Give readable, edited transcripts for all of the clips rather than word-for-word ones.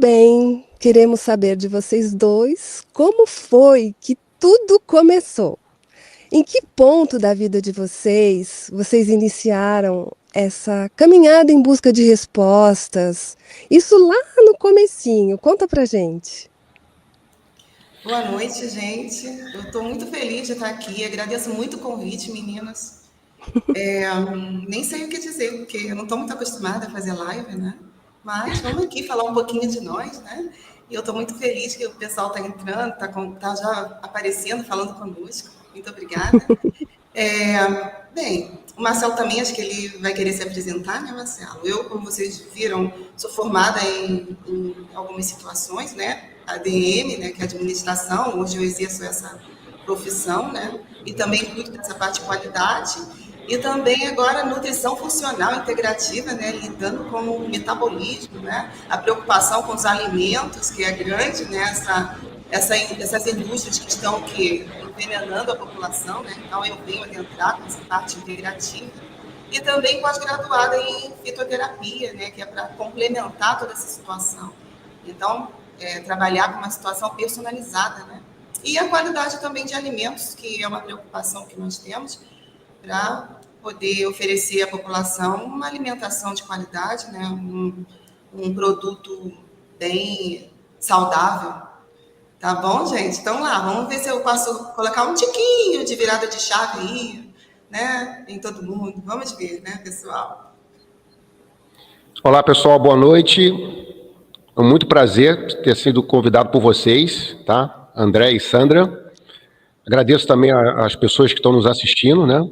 bem. Queremos saber de vocês dois como foi que tudo começou. Em que ponto da vida de vocês iniciaram essa caminhada em busca de respostas? Isso lá no comecinho. Conta pra gente. Boa noite, gente. Eu estou muito feliz de estar aqui. Agradeço muito o convite, meninas. Nem sei o que dizer, porque eu não estou muito acostumada a fazer live, né? Mas vamos aqui falar um pouquinho de nós, né? E eu estou muito feliz que o pessoal está entrando, está já aparecendo, falando conosco. Muito obrigada. Bem, o Marcelo também, acho que ele vai querer se apresentar, né, Marcelo? Eu, como vocês viram, sou formada em algumas situações, né? ADM, né, que é administração, hoje eu exerço essa profissão, né? E também cuido dessa parte de qualidade. E também agora nutrição funcional integrativa, né? Lidando com o metabolismo, né? A preocupação com os alimentos, que é grande, né? Essas indústrias que estão envenenando a população, né? Então eu venho adentrar com essa parte integrativa e também pós-graduada em fitoterapia, né? Que é para complementar toda essa situação. Então, trabalhar com uma situação personalizada, né? E a qualidade também de alimentos, que é uma preocupação que nós temos para poder oferecer à população uma alimentação de qualidade, né? Um produto bem saudável. Tá bom, gente? Então lá, vamos ver se eu posso colocar um tiquinho de virada de chave aí, né? Em todo mundo. Vamos ver, né, pessoal? Olá, pessoal, boa noite. É um muito prazer ter sido convidado por vocês, tá? André e Sandra. Agradeço também às pessoas que estão nos assistindo, né?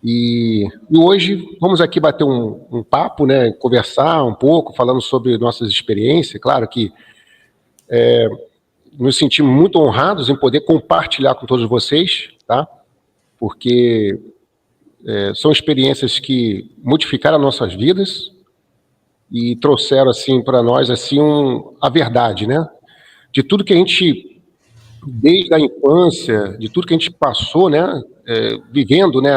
E hoje vamos aqui bater um papo, né? Conversar um pouco, falando sobre nossas experiências. Claro que nos sentimos muito honrados em poder compartilhar com todos vocês, tá? Porque são experiências que modificaram nossas vidas e trouxeram, assim, para nós, assim, a verdade, né? De tudo que a gente, desde a infância, de tudo que a gente passou, né? Vivendo, né?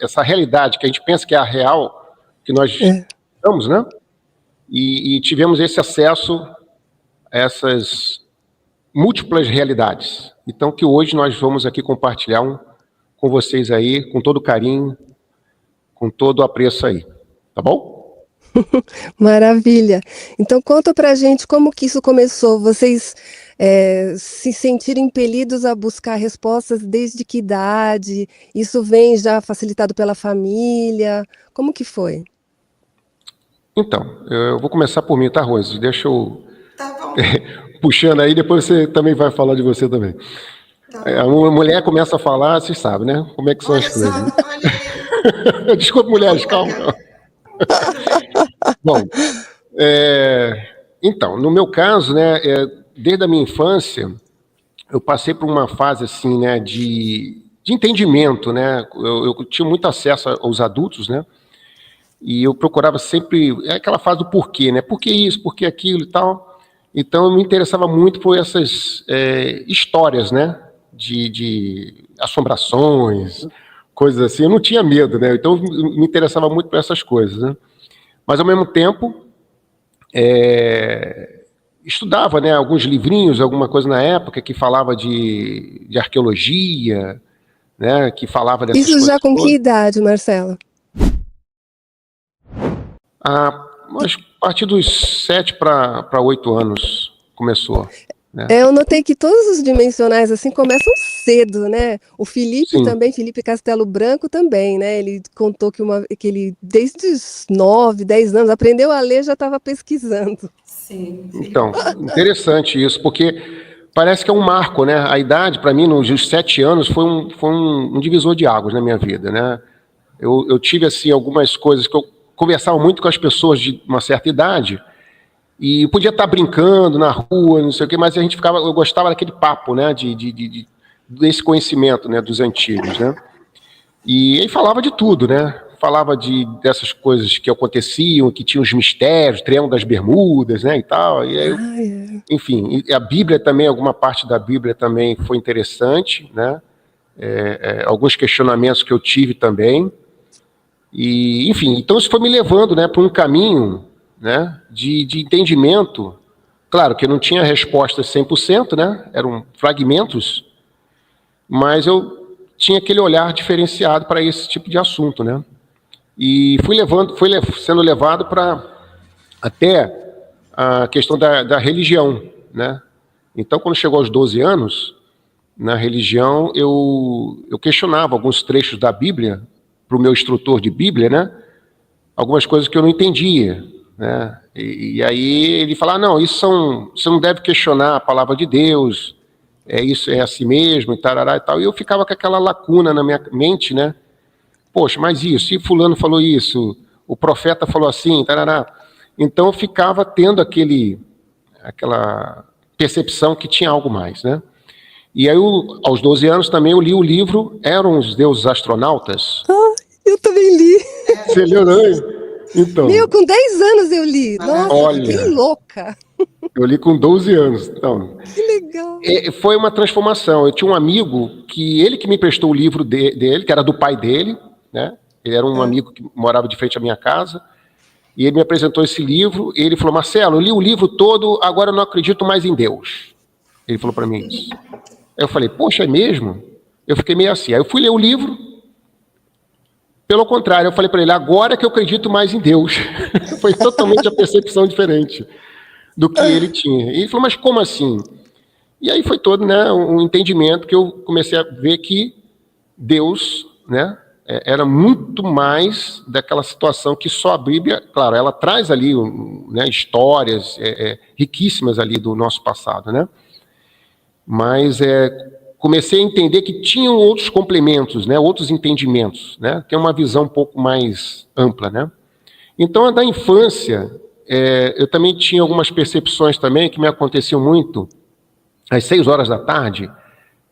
Essa realidade que a gente pensa que é a real, que nós estamos, né? E tivemos esse acesso a essas múltiplas realidades. Então, que hoje nós vamos aqui compartilhar com vocês aí, com todo carinho, com todo apreço aí. Tá bom? Maravilha. Então conta pra gente como que isso começou. Vocês se sentiram impelidos a buscar respostas desde que idade? Isso vem já facilitado pela família? Como que foi? Então, eu vou começar por mim, tá, Rose? Deixa eu Tá bom. puxando aí, depois você também vai falar de você também. Tá A bom. mulher começa a falar, vocês sabem, né? Como é que são as Olha coisas. só, olha. Desculpa, mulheres, calma. Bom, então, no meu caso, né, desde a minha infância, eu passei por uma fase, assim, né, de entendimento, né? Eu tinha muito acesso aos adultos, né? E eu procurava sempre, aquela fase do porquê, né? Por que isso, por que aquilo e tal. Então, eu me interessava muito por essas histórias, né? De assombrações, coisas assim. Eu não tinha medo, né? Então, eu me interessava muito por essas coisas, né? Mas, ao mesmo tempo, estudava, né, alguns livrinhos, alguma coisa na época que falava de arqueologia, né? Que falava dessas Isso coisas já com que todas. idade, Marcelo? Mas a partir dos 7 para 8 anos começou, né? Eu notei que todos os dimensionais assim começam cedo, né? O Felipe Sim. também, Felipe Castelo Branco também, né? Ele contou que ele, desde os 9, 10 anos, aprendeu a ler, já estava pesquisando. Sim. Então, interessante isso, porque parece que é um marco, né? A idade, para mim, nos 7 anos, foi um divisor de águas na minha vida, né? Eu tive, assim, algumas coisas que eu conversava muito com as pessoas de uma certa idade e eu podia estar brincando na rua, não sei o quê, mas eu gostava daquele papo, né? Desse conhecimento, né? Dos antigos, né? E aí falava de tudo, né? Falava dessas coisas que aconteciam, que tinham os mistérios, Triângulo das Bermudas, né, e tal. E aí, enfim, e a Bíblia também, alguma parte da Bíblia também foi interessante, né? Alguns questionamentos que eu tive também. E, enfim, então isso foi me levando, né, para um caminho, né, de entendimento Claro que eu não tinha respostas 100%, né? Eram fragmentos, mas eu tinha aquele olhar diferenciado para esse tipo de assunto, né? E sendo levado para até a questão da religião, né? Então, quando chegou aos 12 anos, na religião, eu questionava alguns trechos da Bíblia para o meu instrutor de Bíblia, né? Algumas coisas que eu não entendia, né? E aí ele falava, não, você não deve questionar a palavra de Deus, isso é assim mesmo, e tarará e tal. E eu ficava com aquela lacuna na minha mente, né? Poxa, mas isso, e fulano falou isso, o profeta falou assim, tarará. Então eu ficava tendo aquela percepção que tinha algo mais, né? E aí, aos 12 anos também, eu li o livro Eram os Deuses Astronautas. Ah, eu também li. Você leu, não? Então, Meu, com 10 anos eu li. Nossa, olha, fiquei louca. eu li com 12 anos. Então, Que legal. foi uma transformação. Eu tinha um amigo ele que me prestou o livro dele, que era do pai dele, né? Ele era um amigo que morava de frente à minha casa. E ele me apresentou esse livro. E ele falou, Marcelo, eu li o livro todo, agora eu não acredito mais em Deus. Ele falou para mim isso. Aí eu falei, poxa, é mesmo? Eu fiquei meio assim. Aí eu fui ler o livro. Pelo contrário, eu falei para ele, agora que eu acredito mais em Deus. Foi totalmente a percepção diferente do que ele tinha. E ele falou, mas como assim? E aí foi todo, né, um entendimento que eu comecei a ver que Deus, né, era muito mais daquela situação que só a Bíblia, claro, ela traz ali, né, histórias riquíssimas ali do nosso passado, né? Mas comecei a entender que tinham outros complementos, né, outros entendimentos, né, que é uma visão um pouco mais ampla, né. Então, da infância, eu também tinha algumas percepções também que me aconteciam muito. Às 6 horas da tarde,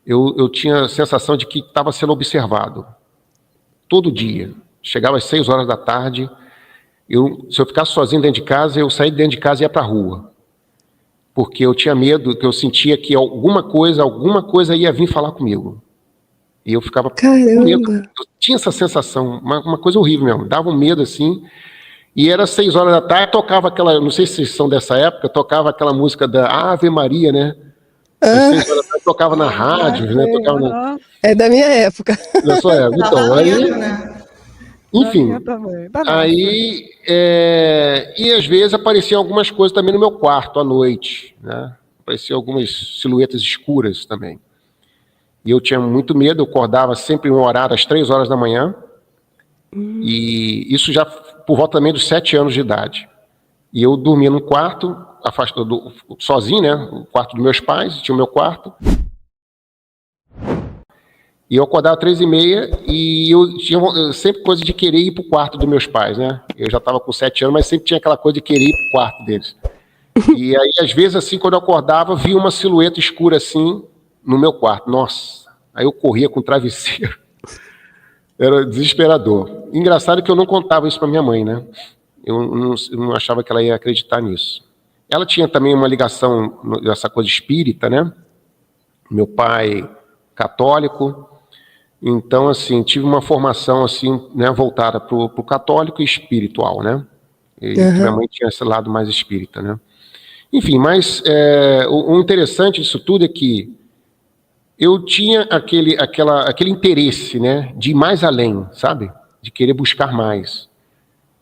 eu tinha a sensação de que estava sendo observado. Todo dia. Chegava às 6 horas da tarde, se eu ficasse sozinho dentro de casa, eu saía de dentro de casa e ia para a rua. Porque eu tinha medo, que eu sentia que alguma coisa ia vir falar comigo. E eu ficava com medo. Eu tinha essa sensação, uma coisa horrível mesmo. Dava um medo assim. E era 6 horas da tarde, tocava aquela, não sei se vocês são dessa época, tocava aquela música da Ave Maria, né? Às 6 horas da tarde, tocava na rádio, né? Tocava É da minha época. Da sua época. Então, aí... né? Enfim, aí... e às vezes apareciam algumas coisas também no meu quarto, à noite, né? Apareciam algumas silhuetas escuras também. E eu tinha muito medo, eu acordava sempre em um horário, às 3 horas da manhã, e isso já por volta também dos 7 anos de idade. E eu dormia num quarto, sozinho, né? O quarto dos meus pais, tinha o meu quarto. E eu acordava às 3h30 e eu tinha sempre coisa de querer ir para o quarto dos meus pais, né? Eu já estava com 7 anos, mas sempre tinha aquela coisa de querer ir para o quarto deles. E aí, às vezes, assim, quando eu acordava, via uma silhueta escura assim no meu quarto. Nossa! Aí eu corria com o travesseiro. Era desesperador. Engraçado que eu não contava isso para minha mãe, né? Eu não achava que ela ia acreditar nisso. Ela tinha também uma ligação dessa coisa espírita, né? Meu pai católico. Então, assim, tive uma formação, assim, né, voltada para o católico e espiritual, né? E minha mãe tinha esse lado mais espírita, né? Enfim, mas o interessante disso tudo é que eu tinha aquele interesse, né, de ir mais além, sabe? De querer buscar mais.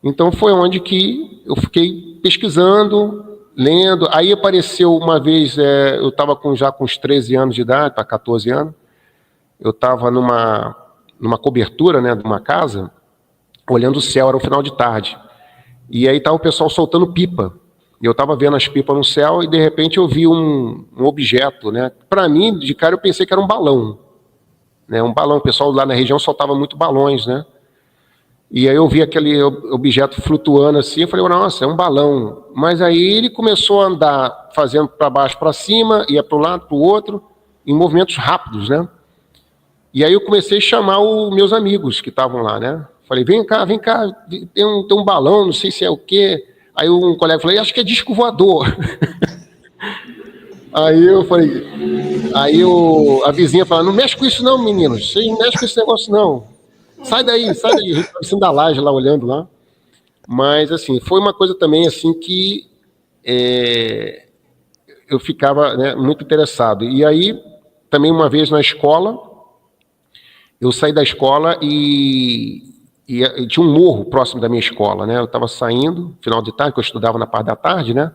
Então, foi onde que eu fiquei pesquisando, lendo. Aí apareceu uma vez, eu estava já com uns 13 anos de idade, para 14 anos, eu estava numa cobertura, né, de uma casa, olhando o céu, era um final de tarde. E aí estava o pessoal soltando pipa. E eu estava vendo as pipas no céu e, de repente, eu vi um objeto, né? Para mim, de cara, eu pensei que era um balão. Né? Um balão. O pessoal lá na região soltava muito balões, né? E aí eu vi aquele objeto flutuando assim, eu falei, nossa, é um balão. Mas aí ele começou a andar, fazendo para baixo, para cima, ia para um lado, para o outro, em movimentos rápidos, né? E aí eu comecei a chamar os meus amigos que estavam lá, né? Falei, vem cá, tem um balão, não sei se é o quê. Aí um colega falou, acho que é disco voador. Aí eu falei, a vizinha falou, não mexe com isso não, meninos, vocês não mexem com esse negócio não. Sai daí, a gente estava em cima da laje lá, olhando lá. Mas, assim, foi uma coisa também, assim, que eu ficava, né, muito interessado. E aí, também uma vez na escola, eu saí da escola e tinha um morro próximo da minha escola, né? Eu estava saindo, final de tarde, que eu estudava na parte da tarde, né?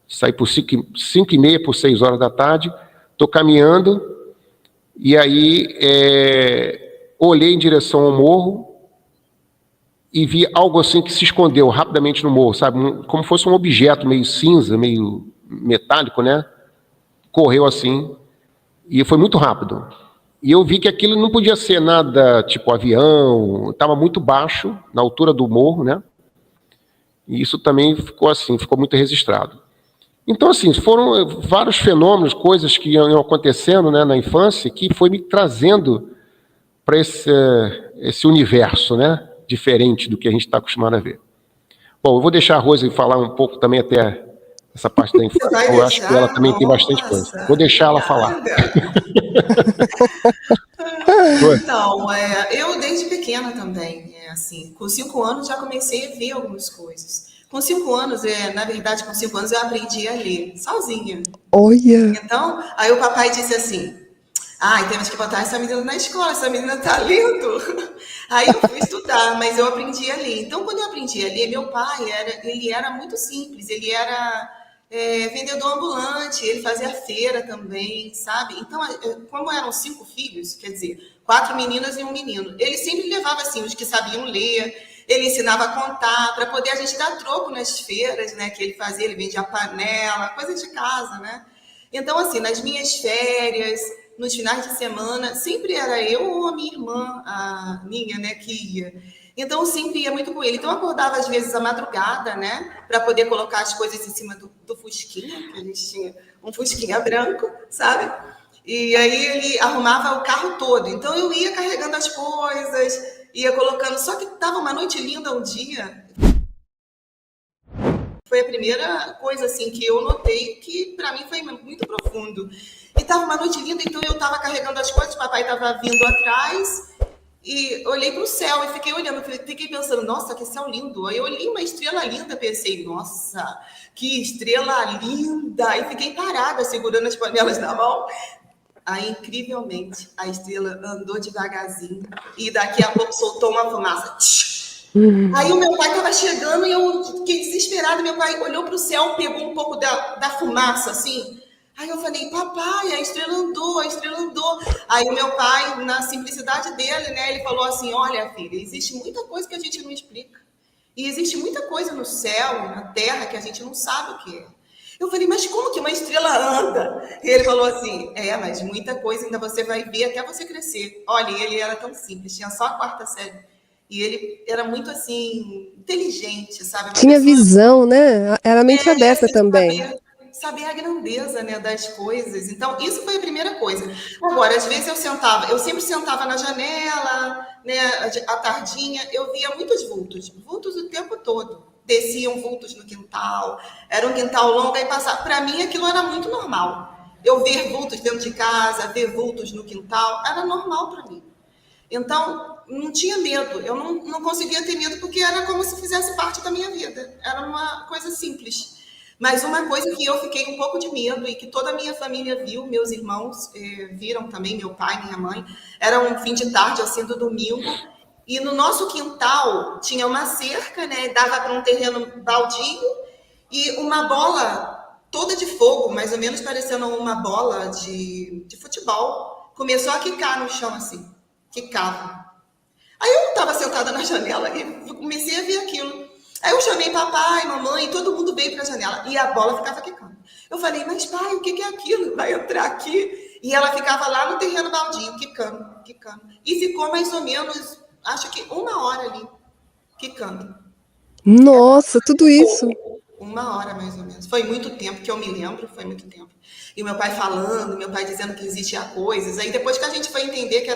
Saí por 5h30, por 6 horas da tarde, estou caminhando, e aí olhei em direção ao morro e vi algo assim que se escondeu rapidamente no morro, sabe? Como fosse um objeto meio cinza, meio metálico, né? Correu assim, e foi muito rápido. E eu vi que aquilo não podia ser nada tipo avião, estava muito baixo, na altura do morro, né? E isso também ficou assim, ficou muito registrado. Então, assim, foram vários fenômenos, coisas que iam acontecendo, né, na infância, que foi me trazendo para esse universo, né, diferente do que a gente está acostumado a ver. Bom, eu vou deixar a Rose falar um pouco também até essa parte da infância. Vai Eu acho que ela deixar? também tem bastante coisa. Nossa, Vou deixar ela falar. obrigada. Então, eu desde pequena também, assim, com 5 anos já comecei a ver algumas coisas. Com 5 anos, na verdade, com 5 anos eu aprendi a ler sozinha. Olha! Então, aí o papai disse assim: ai, temos que botar essa menina na escola, essa menina tá lendo. Aí eu fui estudar, mas eu aprendi a ler. Então, quando eu aprendi a ler, meu pai ele era muito simples, ele era vendedor ambulante, ele fazia feira também, sabe? Então, como eram 5 filhos, quer dizer, 4 meninas e um menino, ele sempre levava assim os que sabiam ler, ele ensinava a contar para poder a gente dar troco nas feiras, né? Que ele fazia, ele vendia panela, coisas de casa, né? Então, assim, nas minhas férias, nos finais de semana, sempre era eu ou a minha irmã, a minha, né, que ia. Então, eu sempre ia muito com ele. Então, eu acordava, às vezes, à madrugada, né, para poder colocar as coisas em cima do fusquinha, que a gente tinha um fusquinha branco, sabe? E aí ele arrumava o carro todo. Então, eu ia carregando as coisas, ia colocando. Só que estava uma noite linda um dia. Foi a primeira coisa assim que eu notei que para mim foi muito profundo. E estava uma noite linda, então eu estava carregando as coisas, o papai estava vindo atrás e olhei para o céu e fiquei olhando, fiquei pensando, nossa, que céu lindo. Aí eu olhei uma estrela linda, pensei, nossa, que estrela linda. E fiquei parada, segurando as panelas na mão. Aí, incrivelmente, a estrela andou devagarzinho e daqui a pouco soltou uma fumaça. Aí o meu pai estava chegando e eu fiquei desesperada. Meu pai olhou para o céu, pegou um pouco da fumaça, assim. Aí eu falei, papai, a estrela andou, a estrela andou. Aí o meu pai, na simplicidade dele, né, ele falou assim, olha, filha, existe muita coisa que a gente não explica. E existe muita coisa no céu, na terra, que a gente não sabe o que é. Eu falei, mas como que uma estrela anda? E ele falou assim, mas muita coisa ainda você vai ver até você crescer. Olha, ele era tão simples, tinha só a 4ª série. E ele era muito, assim, inteligente, sabe? Tinha visão, né? Era mente aberta também. Saber a grandeza, né, das coisas. Então, isso foi a primeira coisa. Agora, às vezes eu sempre sentava na janela, né, à tardinha, eu via muitos vultos o tempo todo. Desciam vultos no quintal, era um quintal longo, aí passava. Para mim, aquilo era muito normal. Eu ver vultos dentro de casa, ver vultos no quintal, era normal para mim. Então, não tinha medo, eu não conseguia ter medo porque era como se fizesse parte da minha vida, era uma coisa simples. Mas uma coisa que eu fiquei um pouco de medo e que toda a minha família viu, meus irmãos viram também, meu pai, minha mãe, era um fim de tarde, assim, do domingo, e no nosso quintal tinha uma cerca, né, dava para um terreno baldio e uma bola toda de fogo, mais ou menos parecendo uma bola de futebol, começou a quicar no chão, assim. Quicava. Aí eu estava sentada na janela e comecei a ver aquilo. Aí eu chamei papai, mamãe, todo mundo veio para a janela e a bola ficava quicando. Eu falei, mas pai, o que é aquilo? Vai entrar aqui? E ela ficava lá no terreno baldio, quicando, quicando. E ficou mais ou menos, acho que 1 hora ali, quicando. Nossa, tudo isso. 1 hora mais ou menos. Foi muito tempo que eu me lembro, foi muito tempo. E o meu pai falando, meu pai dizendo que existia coisas. Aí depois que a gente foi entender que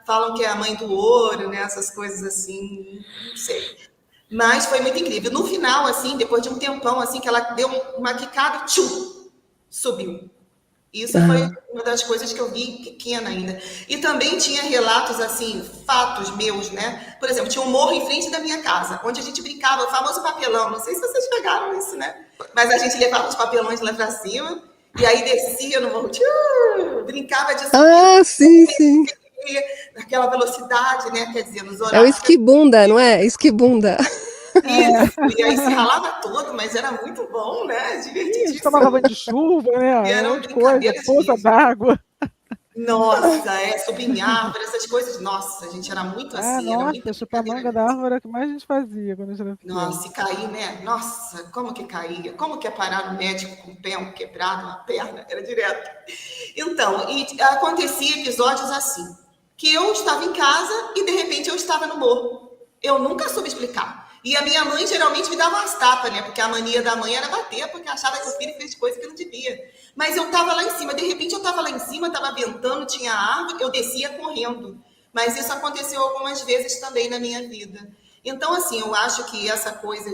falam que é a mãe do ouro, né? Essas coisas assim, não sei. Mas foi muito incrível. No final, assim, depois de um tempão, assim, que ela deu uma quicada, tchum, subiu. Isso foi uma das coisas que eu vi pequena ainda. E também tinha relatos, assim, fatos meus, né? Por exemplo, tinha um morro em frente da minha casa, onde a gente brincava, o famoso papelão. Não sei se vocês pegaram isso, né? Mas a gente levava os papelões lá pra cima E aí descia no morro, brincava de subir. Ah, sim. Naquela velocidade, né? Quer dizer, nos É o horários. esquibunda, não é? Esquibunda. Isso, e aí se ralava todo, mas era muito bom, né? A gente Divertidíssimo. tomava banho de chuva, E né? Um eram monte de coisa, brincadeiras poça mesmo. d'água. Nossa, subir em árvore, essas coisas. Nossa, a gente era muito assim, era muita Nossa, chupar brincadeira manga da mesmo. árvore era o que mais a gente fazia quando a gente era pequena. Nossa, se cair, né? Nossa, como que caía? Como que é parar no médico com o pé quebrado, uma perna? Era direto. Então, e acontecia episódios assim, que eu estava em casa e de repente eu estava no morro. Eu nunca soube explicar. E a minha mãe geralmente me dava umas tapas, né? Porque a mania da mãe era bater, porque achava que o filho fez coisa que não devia. Mas eu estava lá em cima, de repente eu estava lá em cima, estava ventando, tinha árvore, eu descia correndo. Mas isso aconteceu algumas vezes também na minha vida. Então, assim, eu acho que essa coisa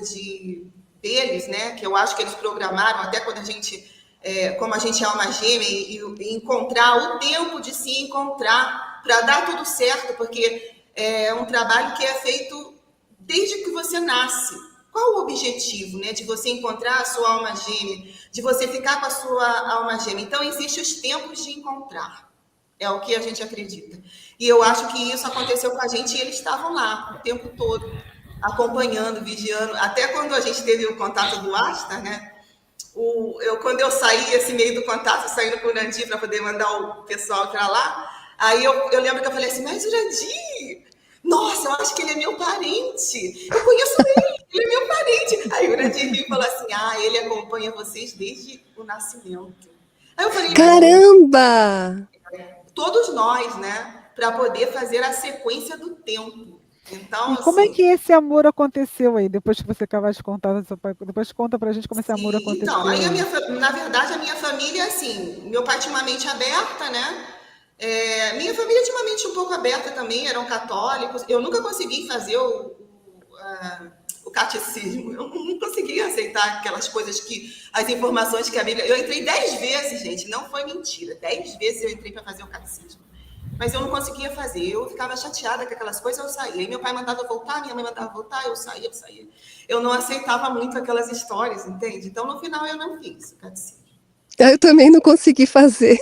deles, né? Que eu acho que eles programaram, até quando a gente, como a gente é alma gêmea, e encontrar o tempo de se encontrar para dar tudo certo, porque é um trabalho que é feito desde que você nasce. Qual o objetivo, né? De você encontrar a sua alma gêmea, de você ficar com a sua alma gêmea. Então, existem os tempos de encontrar. É o que a gente acredita. E eu acho que isso aconteceu com a gente e eles estavam lá o tempo todo, acompanhando, vigiando. Até quando a gente teve o contato do Asta, né? Quando eu saí, esse meio do contato, saindo com o Urandir para poder mandar o pessoal para lá, aí eu lembro que eu falei assim, mas Urandir, nossa, eu acho que ele é meu parente. Eu conheço ele é meu parente. Aí o Urandir falou assim, ele acompanha vocês desde o nascimento. Aí eu falei, Caramba! todos nós, né? Para poder fazer a sequência do tempo. Então, E como é assim. que esse amor aconteceu aí, depois que você acabar de contar do seu pai? Depois conta pra gente como esse amor Então, aconteceu aí aí. na verdade, a minha família, assim, meu pai tinha uma mente aberta, né? Minha família tinha uma mente um pouco aberta também, eram católicos. Eu nunca consegui fazer o catecismo, eu não consegui aceitar aquelas coisas as informações que a Bíblia. Eu entrei 10 vezes, gente, não foi mentira. 10 vezes eu entrei para fazer o catecismo. Mas eu não conseguia fazer, eu ficava chateada com aquelas coisas, eu saía. Aí meu pai mandava voltar, minha mãe mandava voltar, eu saía. Eu não aceitava muito aquelas histórias, entende? Então, no final, eu não fiz o catecismo. Eu também não consegui fazer.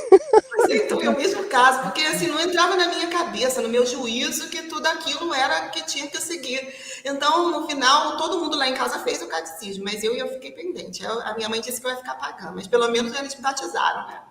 Então, é o mesmo caso, porque assim, não entrava na minha cabeça, no meu juízo, que tudo aquilo era que tinha que seguir. Então, no final, todo mundo lá em casa fez o catecismo, mas eu fiquei pendente. A minha mãe disse que eu ia ficar pagando, mas pelo menos eles me batizaram, né?